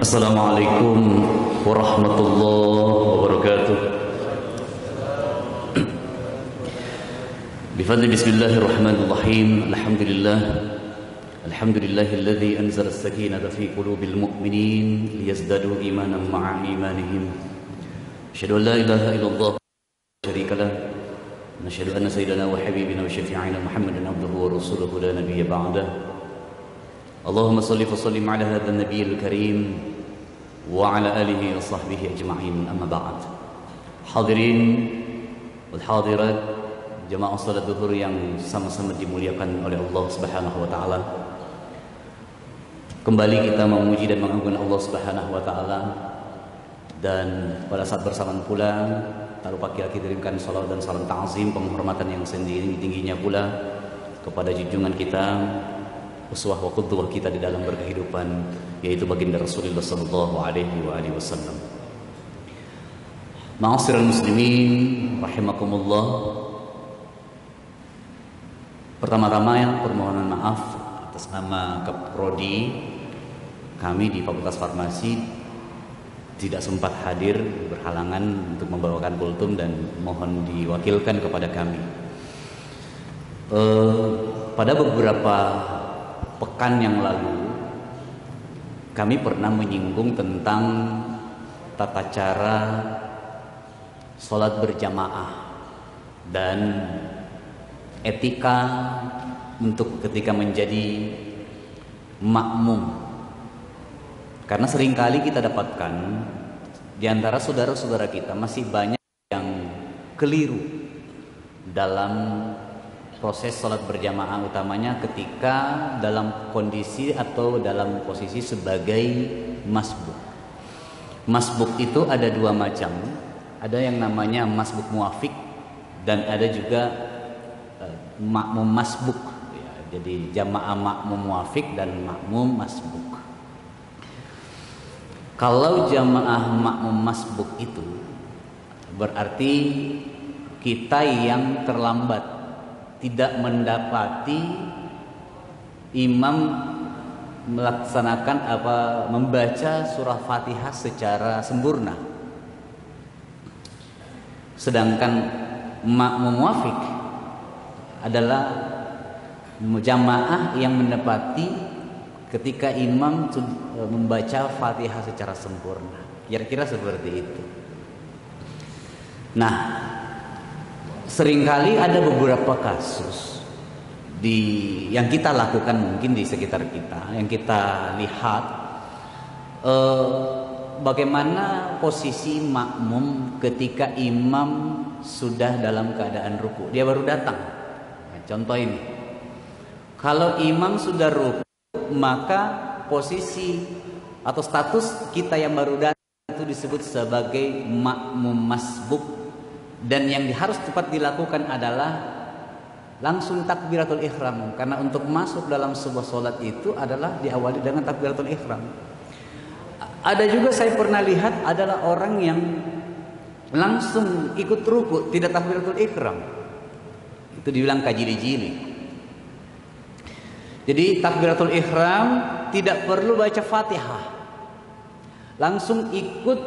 Assalamualaikum warahmatullahi wabarakatuh. Bifadli bismillahirrahmanirrahim. Alhamdulillahilladzi anzala as-sakinata fi qulubil mu'minin liyazdadu imanan ma'a imanihim. Asyhadu an la ilaha illallah wa syarika lah. Nasyhadu anna sayyidana wa habibina wa syafi'ina Muhammadan abduhu wa rasuluhu la nabiyya ba'dah. Allahumma salli wa sallim ala hadzal nabiyil karim wa ala alihi wa sahbihi ajma'in, amma ba'd. Hadirin wal hadirat, jemaah salat zuhur yang sama-sama dimuliakan oleh Allah Subhanahu wa taala. Kembali kita memuji dan mengagungkan Allah Subhanahu wa taala, dan pada saat bersamaan pula tak lupa kita kirimkan salawat dan salam ta'zim, penghormatan yang setinggi-tingginya pula kepada junjungan kita, uswah wa qudwah kita di dalam berkehidupan, yaitu baginda Rasulullah sallallahu alaihi wasallam. Ma'asyiral muslimin rahimakumullah. Pertama-tama permohonan maaf atas nama Kaprodi kami di Fakultas Farmasi tidak sempat hadir, berhalangan untuk membawakan kultum, dan mohon diwakilkan kepada kami. Pada beberapa pekan yang lalu kami pernah menyinggung tentang tata cara sholat berjamaah dan etika untuk ketika menjadi makmum. Karena seringkali kita dapatkan di antara saudara-saudara kita masih banyak yang keliru dalam proses sholat berjamaah, utamanya ketika dalam kondisi atau dalam posisi sebagai masbuk. Masbuk itu ada dua macam, ada yang namanya masbuk muafik dan ada juga makmum masbuk. Jadi jamaah makmum muafik dan makmum masbuk. Kalau jamaah makmum masbuk itu berarti kita yang terlambat, tidak mendapati imam melaksanakan membaca surah Fatihah secara sempurna. Sedangkan makmum muafik adalah jamaah yang mendapati ketika imam membaca Fatihah secara sempurna. Kira-kira seperti itu. Nah, seringkali ada beberapa kasus yang kita lakukan mungkin di sekitar kita, yang kita lihat bagaimana posisi makmum ketika imam sudah dalam keadaan ruku. Dia baru datang. Nah, contoh ini, kalau imam sudah ruku, maka posisi atau status kita yang baru datang itu disebut sebagai makmum masbuk. Dan yang harus cepat dilakukan adalah langsung takbiratul ihram, karena untuk masuk dalam sebuah sholat itu adalah diawali dengan takbiratul ihram. Ada juga saya pernah lihat adalah orang yang langsung ikut ruku, tidak takbiratul ihram. Itu dibilang kajili-jili. Jadi takbiratul ihram tidak perlu baca Fatihah, langsung ikut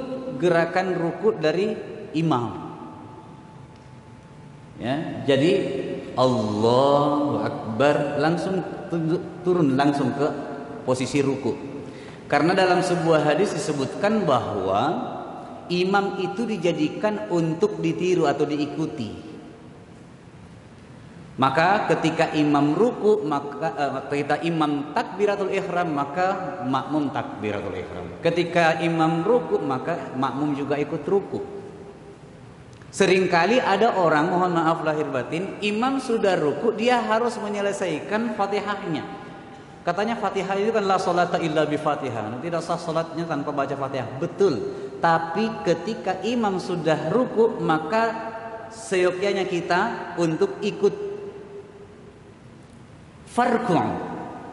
gerakan ruku dari imam. Ya, jadi Allahu Akbar, langsung turun langsung ke posisi ruku. Karena dalam sebuah hadis disebutkan bahwa imam itu dijadikan untuk ditiru atau diikuti. Maka ketika imam ruku, ketika imam takbiratul ihram, maka makmum takbiratul ihram. Ketika imam ruku, maka makmum juga ikut ruku. Seringkali ada orang, mohon maaf lahir batin, imam sudah ruku, dia harus menyelesaikan Fatihahnya. Katanya Fatihah itu kan la sholata illa bi Fatihah, tidak sah salatnya tanpa baca Fatihah. Betul. Tapi ketika imam sudah ruku, maka seyogyanya kita untuk ikut farku',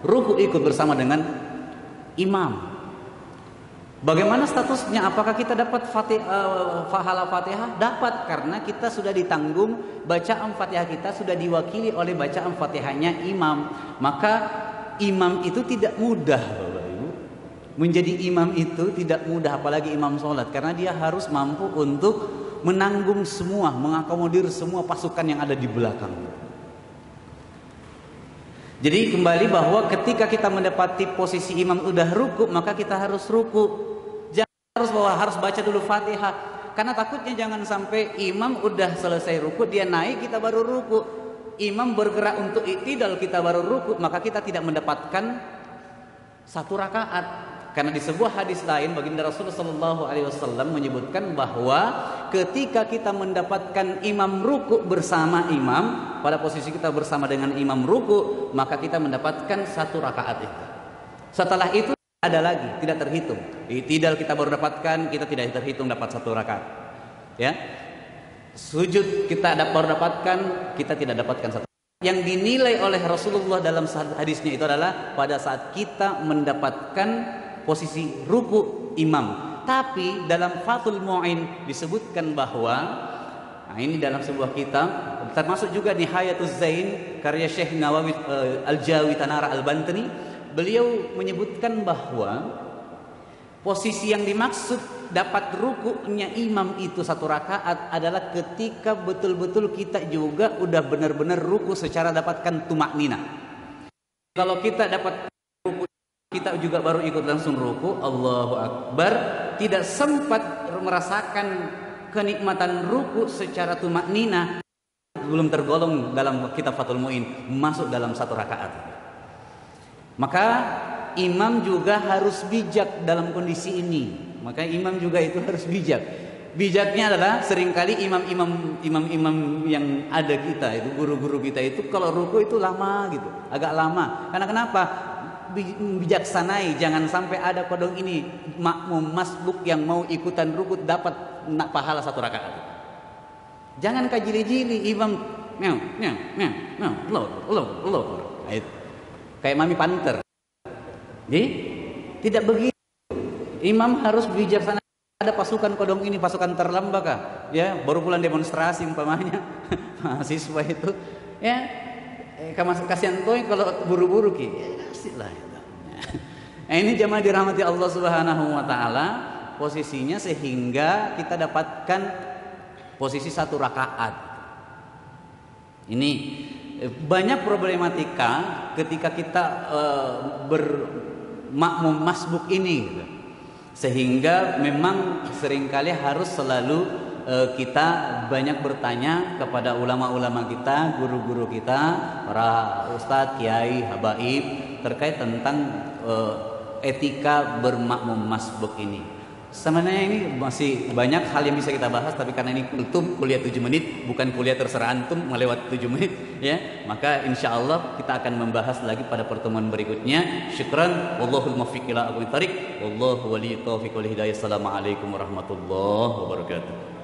ruku, ikut bersama dengan imam. Bagaimana statusnya? Apakah kita dapat pahala Fatihah? Dapat, karena kita sudah ditanggung bacaan Fatihah, kita sudah diwakili oleh bacaan Fatihahnya imam. Maka imam itu tidak mudah, Bapak Ibu, Menjadi imam itu tidak mudah, apalagi imam sholat, karena dia harus mampu untuk menanggung semua, mengakomodir semua pasukan yang ada di belakang. Jadi kembali bahwa ketika kita mendapati posisi imam udah ruku, maka kita harus ruku. Jangan harus baca dulu Fatihah, karena takutnya jangan sampai imam udah selesai ruku, dia naik, kita baru ruku. Imam bergerak untuk i'tidal, kita baru ruku, maka kita tidak mendapatkan satu rakaat. Karena di sebuah hadis lain baginda Rasulullah SAW menyebutkan bahwa ketika kita mendapatkan imam ruku bersama imam, pada posisi kita bersama dengan imam ruku, maka kita mendapatkan satu rakaat itu. Setelah itu ada lagi, tidak terhitung. I'tidal kita baru dapatkan, kita tidak terhitung dapat satu rakaat. Ya. Sujud kita baru dapatkan, kita tidak dapatkan satu. Yang dinilai oleh Rasulullah dalam hadisnya itu adalah pada saat kita mendapatkan posisi ruku imam. Tapi dalam Fathul Mu'in disebutkan bahwa, nah ini dalam sebuah kitab, termasuk juga Nihayatuz Zain karya Syekh Nawawi Al-Jawi Tanara Al-Bantani, beliau menyebutkan bahwa posisi yang dimaksud dapat rukunya imam itu satu rakaat adalah ketika betul-betul kita juga udah benar-benar ruku secara dapatkan tumaknina. Kalau kita dapat ruku, kita juga baru ikut langsung ruku, Allahu Akbar, tidak sempat merasakan kenikmatan ruku secara tumaknina, belum tergolong dalam kitab Fathul Mu'in masuk dalam satu rakaat. Maka imam juga harus bijak dalam kondisi ini. Maka imam juga itu harus bijak. Bijaknya adalah seringkali imam-imam yang ada kita itu, guru-guru kita itu kalau ruku itu lama gitu, agak lama. Karena kenapa? Bijaksanai, jangan sampai ada kodong ini makmum masbuk yang mau ikutan ruku dapat pahala satu rakaat. Jangan kajili-jili imam kayak mami panter. Jadi tidak begitu. Imam harus bijaksana. Ada pasukan kodong ini, pasukan terlambat kah? Ya, baru pulang demonstrasi umpamanya mahasiswa itu, ya, kasihan toy kalau buru-buru ki. Ya, kasihlah. Nah, ini jamaah dirahmati Allah Subhanahu wa taala, posisinya sehingga kita dapatkan posisi satu rakaat. Ini banyak problematika ketika kita bermakmum masbuk ini gitu. Sehingga memang seringkali harus selalu kita banyak bertanya kepada ulama-ulama kita, guru-guru kita, para ustadz, kiai, habaib terkait tentang etika bermakmum masbuk ini. Sebenarnya ini masih banyak hal yang bisa kita bahas, tapi karena ini kultum kuliah 7 menit, bukan kuliah terserah antum melewat 7 menit, ya, maka insya Allah kita akan membahas lagi pada pertemuan berikutnya. Syukran, wallahul muwaffiq ila aqwamit thariq, wallahu waliyut taufiq wal hidayah. Assalamualaikum warahmatullahi wabarakatuh.